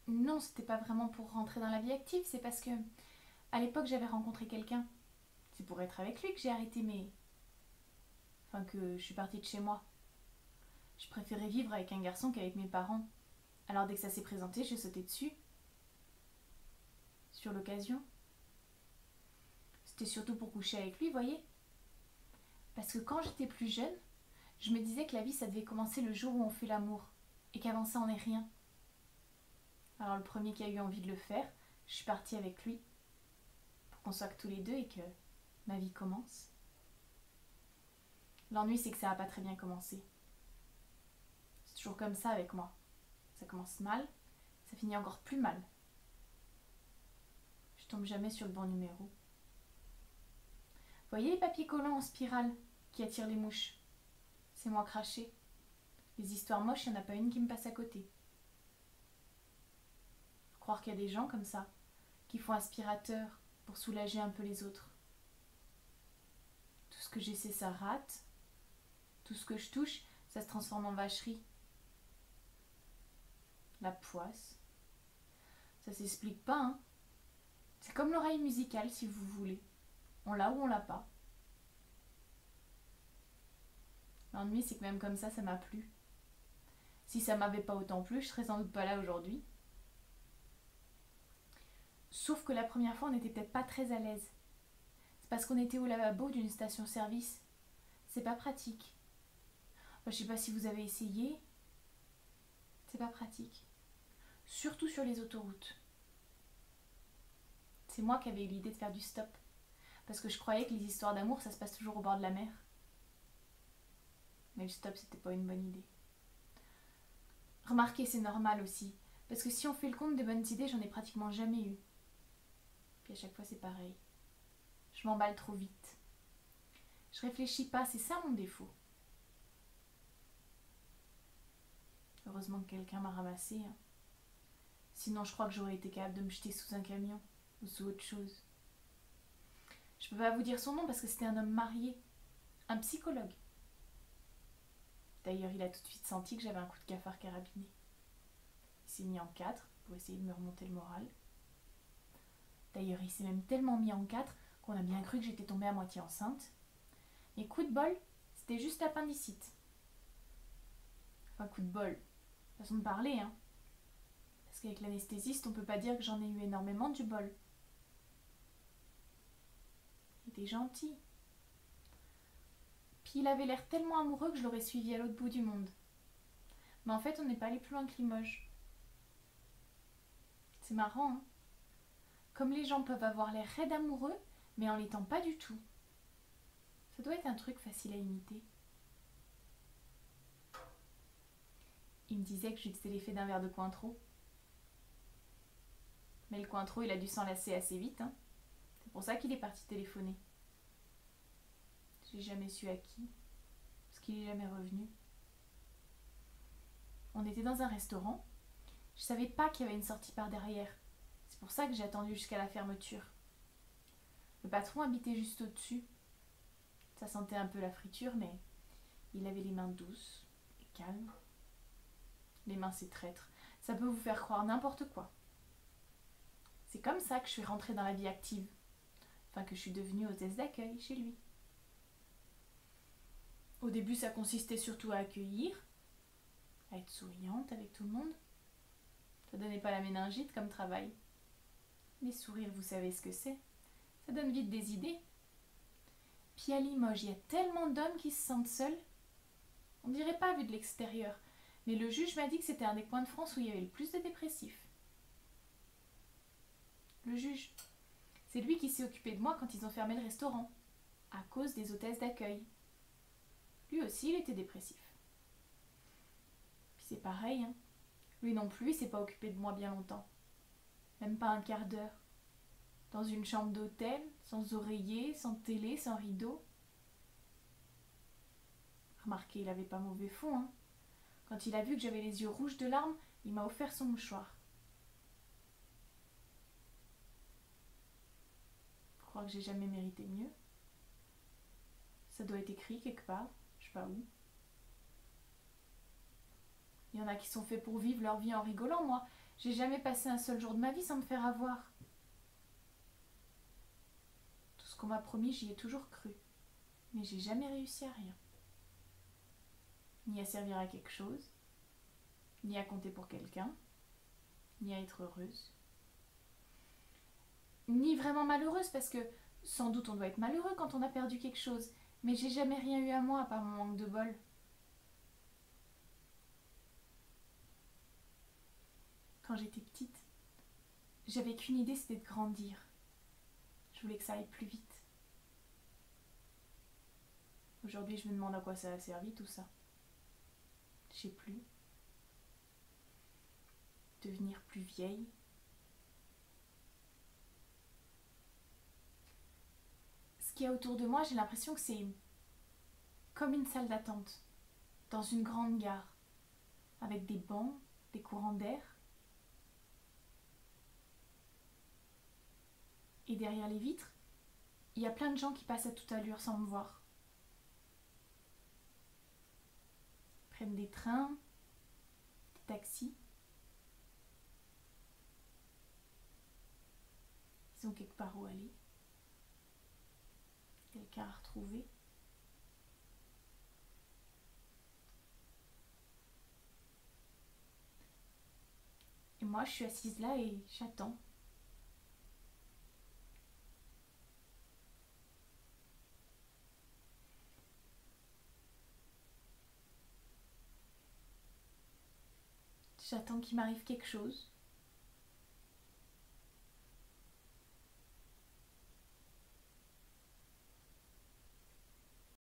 Non, c'était pas vraiment pour rentrer dans la vie active, c'est parce que à l'époque j'avais rencontré quelqu'un. C'est pour être avec lui que j'ai arrêté mes... Enfin que je suis partie de chez moi. Je préférais vivre avec un garçon qu'avec mes parents. Alors dès que ça s'est présenté, j'ai sauté dessus. Sur l'occasion. C'était surtout pour coucher avec lui, voyez. Parce que quand j'étais plus jeune, je me disais que la vie ça devait commencer le jour où on fait l'amour. Et qu'avant ça on n'est rien. Alors le premier qui a eu envie de le faire, je suis partie avec lui. Pour qu'on soit que tous les deux et que ma vie commence. L'ennui c'est que ça n'a pas très bien commencé. C'est toujours comme ça avec moi. Ça commence mal, ça finit encore plus mal. Je tombe jamais sur le bon numéro. Voyez les papiers collants en spirale qui attirent les mouches? C'est moi craché. Les histoires moches, il n'y en a pas une qui me passe à côté. Faut croire qu'il y a des gens comme ça, qui font aspirateur pour soulager un peu les autres. Tout ce que j'essaie, ça rate. Tout ce que je touche, ça se transforme en vacherie. La poisse. Ça s'explique pas, hein. C'est comme l'oreille musicale, si vous voulez. On l'a ou on l'a pas. L'ennui, c'est que même comme ça m'a plu. Si ça m'avait pas autant plu, je serais sans doute pas là aujourd'hui. Sauf que la première fois, on n'était peut-être pas très à l'aise. C'est parce qu'on était au lavabo d'une station-service. C'est pas pratique. Enfin, je sais pas si vous avez essayé. C'est pas pratique. Surtout sur les autoroutes. C'est moi qui avais eu l'idée de faire du stop. Parce que je croyais que les histoires d'amour, ça se passe toujours au bord de la mer. Mais le stop, c'était pas une bonne idée. Remarquez, c'est normal aussi. Parce que si on fait le compte des bonnes idées, j'en ai pratiquement jamais eu. Puis à chaque fois, c'est pareil. Je m'emballe trop vite. Je réfléchis pas, c'est ça mon défaut. Heureusement que quelqu'un m'a ramassé. Hein. Sinon, je crois que j'aurais été capable de me jeter sous un camion ou sous autre chose. Je peux pas vous dire son nom parce que c'était un homme marié. Un psychologue. D'ailleurs, il a tout de suite senti que j'avais un coup de cafard carabiné. Il s'est mis en quatre pour essayer de me remonter le moral. D'ailleurs, il s'est même tellement mis en quatre qu'on a bien cru que j'étais tombée à moitié enceinte. Mais coup de bol, c'était juste l'appendicite. Enfin, coup de bol. Façon de parler, hein. Parce qu'avec l'anesthésiste, on peut pas dire que j'en ai eu énormément du bol. Il était gentil. Puis il avait l'air tellement amoureux que je l'aurais suivi à l'autre bout du monde. Mais en fait, on n'est pas allé plus loin que Limoges. C'est marrant, hein. Comme les gens peuvent avoir l'air raides amoureux, mais en l'étant pas du tout. Ça doit être un truc facile à imiter. Il me disait que c'était l'effet d'un verre de Cointreau. Mais le Cointreau, il a dû s'enlacer assez vite, hein. C'est pour ça qu'il est parti téléphoner. J'ai jamais su à qui, parce qu'il est jamais revenu. On était dans un restaurant. Je savais pas qu'il y avait une sortie par derrière. C'est pour ça que j'ai attendu jusqu'à la fermeture. Le patron habitait juste au-dessus. Ça sentait un peu la friture, mais il avait les mains douces et calmes. Les mains, c'est traître. Ça peut vous faire croire n'importe quoi. C'est comme ça que je suis rentrée dans la vie active. Enfin, que je suis devenue hôtesse d'accueil chez lui. Au début, ça consistait surtout à accueillir, à être souriante avec tout le monde. Ça donnait pas la méningite comme travail. Mais sourire, vous savez ce que c'est. Ça donne vite des idées. Puis à Limoges, il y a tellement d'hommes qui se sentent seuls. On dirait pas vu de l'extérieur. Mais le juge m'a dit que c'était un des coins de France où il y avait le plus de dépressifs. Le juge. C'est lui qui s'est occupé de moi quand ils ont fermé le restaurant. À cause des hôtesses d'accueil. Lui aussi, il était dépressif. Puis c'est pareil, hein. Lui non plus, il s'est pas occupé de moi bien longtemps. Même pas un quart d'heure. Dans une chambre d'hôtel, sans oreiller, sans télé, sans rideau. Remarquez, il avait pas mauvais fond, hein. Quand il a vu que j'avais les yeux rouges de larmes, il m'a offert son mouchoir. Je crois que j'ai jamais mérité mieux. Ça doit être écrit quelque part, je sais pas où. Il y en a qui sont faits pour vivre leur vie en rigolant, moi. J'ai jamais passé un seul jour de ma vie sans me faire avoir. Tout ce qu'on m'a promis, j'y ai toujours cru. Mais j'ai jamais réussi à rien. Ni à servir à quelque chose, ni à compter pour quelqu'un, ni à être heureuse. Ni vraiment malheureuse, parce que sans doute on doit être malheureux quand on a perdu quelque chose. Mais j'ai jamais rien eu à moi à part mon manque de bol. Quand j'étais petite, j'avais qu'une idée, c'était de grandir. Je voulais que ça aille plus vite. Aujourd'hui, je me demande à quoi ça a servi tout ça. Je sais plus. Devenir plus vieille. Ce qu'il y a autour de moi, j'ai l'impression que c'est comme une salle d'attente, dans une grande gare, avec des bancs, des courants d'air. Et derrière les vitres, il y a plein de gens qui passent à toute allure sans me voir. Ils prennent des trains, des taxis. Ils ont quelque part où aller. Quelqu'un à retrouver. Et moi, je suis assise là et j'attends. J'attends qu'il m'arrive quelque chose.